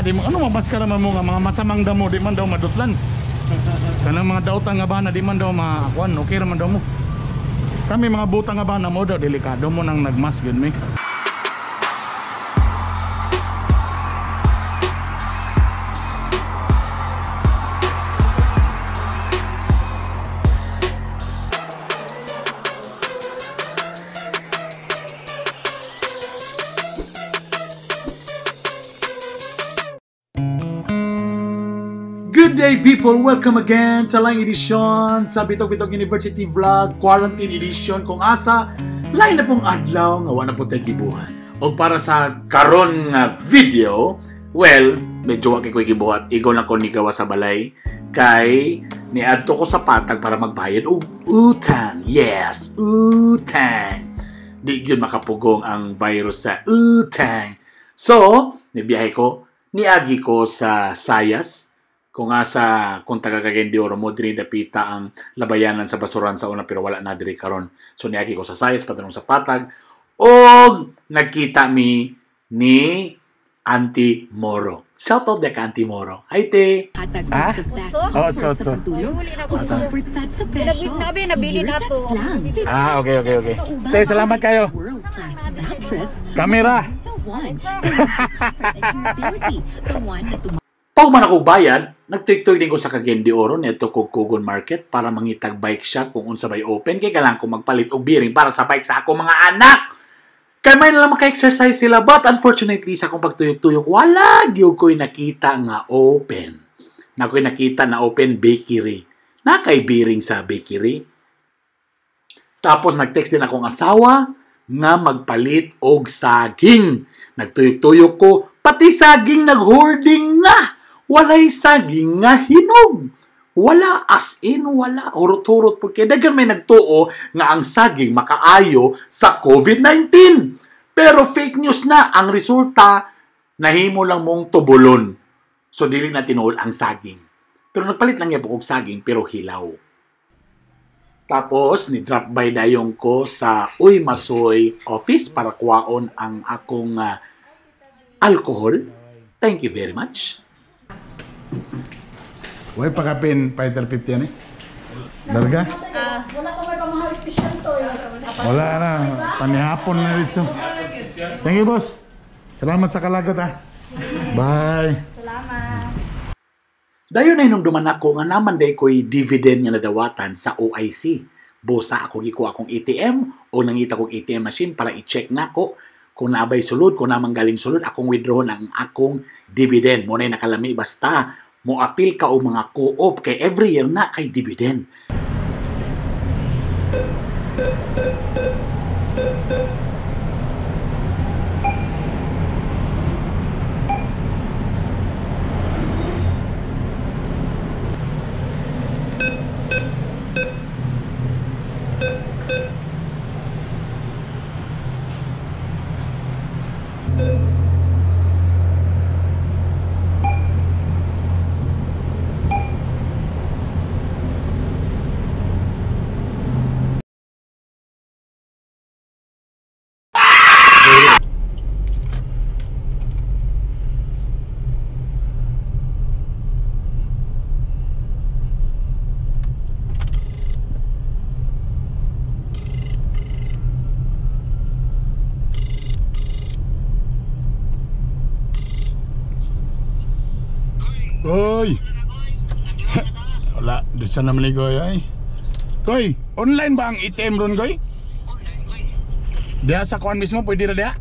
di mo ano mabaskara man mo nga mga masamang damo di man daw madutlan. Kanang mga dautan nga bana di man daw makuan, okay ra man daw mo. Kami mga butang nga bana mo daw delikado mo nang nagmas gyud mi. Good day people! Welcome again sa laing edisyon sa Bitok-Bitok University Vlog Quarantine Edition kung asa lain na pong adlaw nga wala na po tayo gibuhat. O para sa karon nga video, well, medyo wag ko'y gibuhat. Igaw na ko ni gawa sa balay kay niadto ko sa patag para magbayad og utang. Yes, utang. Di yun makapugong ang virus sa utang. So, nibiyahe ko, niagi ko sa Sayas. Kung asa kung taga Cagayan de Oro mo diri dapita ang labayanan sa basuran sa una pero wala na diri karon. So niagi ko sa Sayas patanong sa patag og nagkita mi ni Auntie Moro. Shout out ka Auntie Moro. Hi te. Ha? Oh, so. Nabili na to. Ah, okay. Te, salamat kayo. Kamera. Pag man ako bayad, nagtuyok-tuyok din ko sa Cagayan de Oro neto ko Kugon Market para mangitag bike shop kung unsa bay open kay kailangan ko magpalit og bearing para sa bike sa ako mga anak. Kay may nalang maka-exercise sila but unfortunately sa akong pagtuyok-tuyok wala gyud ko'y nakita nga open. Na ko'y nakita na open bakery. Na kay bearing sa bakery. Tapos nag-text din akong asawa nga magpalit og saging. Nagtuyok-tuyok ko pati saging nag-hoarding na. Walay saging nga hinog. Wala as in, wala. Hurot-hurot po. Kaya dagan may nagtuo nga ang saging makaayo sa COVID-19. Pero fake news na. Ang resulta, nahimo lang mong tubulon. So, dili na tinuol ang saging. Pero nagpalit lang niya po kong saging, pero hilaw. Tapos, ni-drop by dayong ko sa Uy Masoy office para kuwaon ang akong alcohol. Thank you very much. Way pakapin fighter 50 yan eh. Darga? Wala ka may pamahal special to. Wala na. Panihapon na dito. Thank you boss. Salamat sa kalagot ah. Bye. Salamat. Dayon ay nung duman ako nga naman day ko'y dividend nga nadawatan sa OIC. Bosa ako gikuha akong ATM o nangita kong ATM machine para i-check na ko kung naabay sulod, kung namang galing sulod, akong withdraw ang akong dividend. Muna'y nakalami basta mo appeal ka o mga co-op kay every year na kay dividend. Koy! Wala, desa naman ni Koy ay. Koy, online ba ang ATM ron Koy? Diya sa kuan mismo, pwede na diya?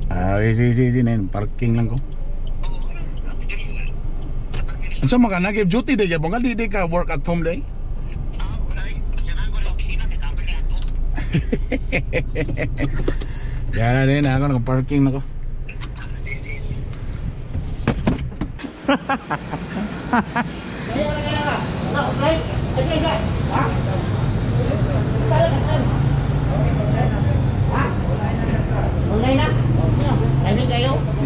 Ah, sige na yun, parking lang ko. Ano sa mga nag-give duty day, jabong nga di ka work at home day? Yan na din, ako naka-parking na ko.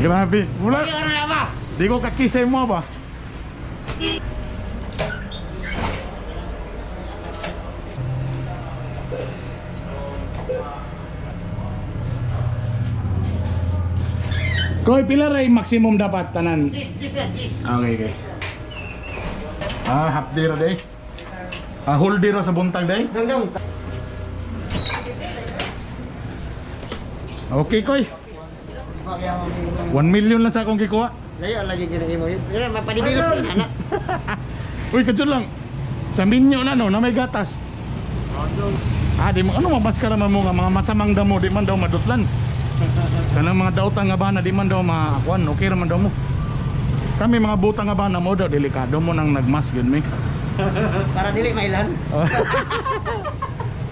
Grabe, wala. Di ko kakisay mo ba? Koy, pila ray maximum dapat tanan? Cheese na, cheese. Okay. Half day ra day. Whole day ra sa buntag day. Hanggang. Okay, Koy. 1 million lang sa akong kikuha. Layo lagi gini mo. Yan mapadibilog din anak. Uy, kadyon lang. Sa minyo na no, na may gatas. Di mo ano mabaskara man mo nga mga masamang damo di man daw madutlan. Kanang mga daotang nga bana di man daw maakuan, okay ra man daw mo. Kami mga butang nga bana mo daw delikado mo nang nagmas gyud mi. Para dili mailan.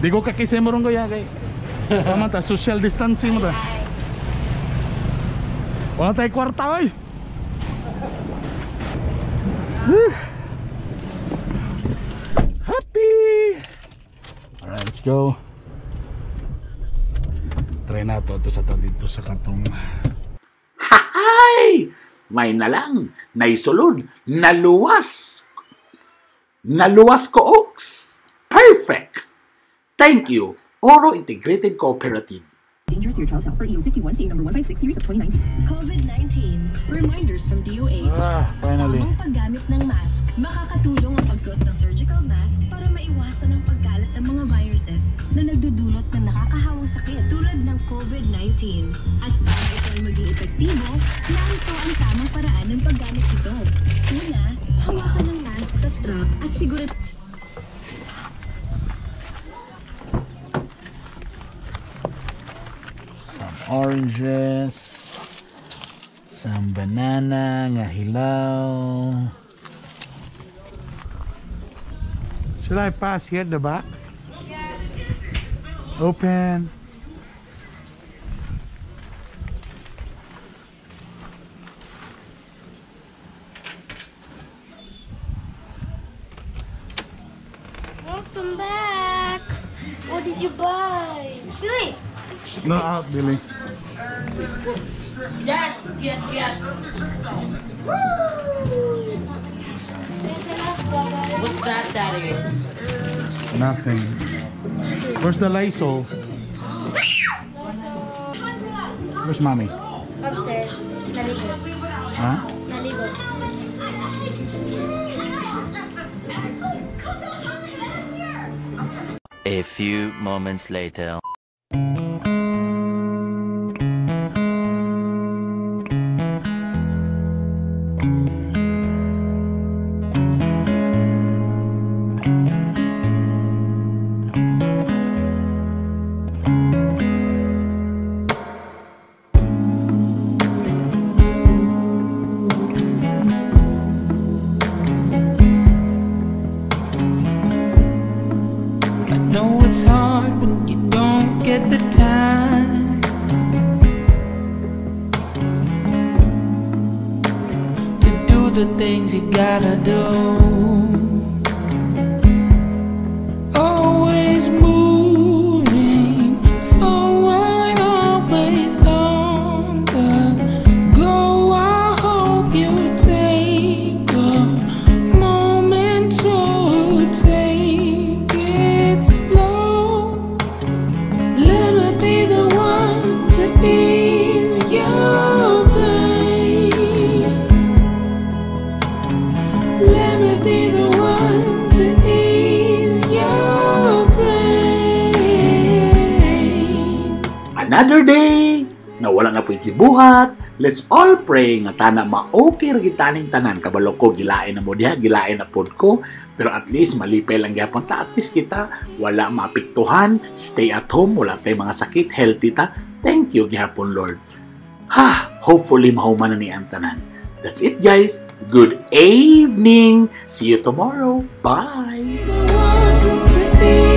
Di ko kakise mo ron kaya kay. Tama ta, social distancing mo ta. Wala tayo kwarta oy. Happy. Alright, let's go. Try na to sa dito sa katong. Hahay! May nalang, naisulod, naluwas. Naluwas ko, Oaks. Perfect! Thank you, Oro Integrated Cooperative. Dangerous to your child's health per EU 51C number 1563 of 2019. COVID-19. Reminders from DOH. Finally. Ang paggamit ng mask. Makakatulong ang pagsuot ng surgical mask para maiwasan ang pagkalat ng mga viruses na nagdudulot ng nakakahawang sakit tulad ng COVID-19. At para ito ay maging epektibo, narito ang tamang paraan ng paggamit ito. Una, hawakan ng mask sa strap at sigurado Oranges, some banana nga hilaw. Should I pass here at the back? Open. Welcome back. What did you buy? Really? No, out, Billy. Yes. What's that, Daddy? Nothing. Where's the Lysol? Where's mommy? Upstairs. Naligo. Huh? Naligo. A few moments later. know it's hard when you don't get the time to do the things you gotta do. Always moving forward, always on the go. I hope you take a moment to take it slow. Let me be the one to ease your pain. Let me be the one to ease your pain. Another day, na wala na po'y gibuhat. Let's all pray nga tana ma-okay ra gitaning tanan. Kabalo ko, gilain na mo diha, gilain na pod ko. Pero at least malipay lang gyapon ta. At least kita wala maapektuhan, stay at home, wala tay mga sakit, healthy ta. Thank you gihapon, Lord. Hopefully mahuman na ni ang tanan. That's it, guys. Good evening. See you tomorrow. Bye. The one to ease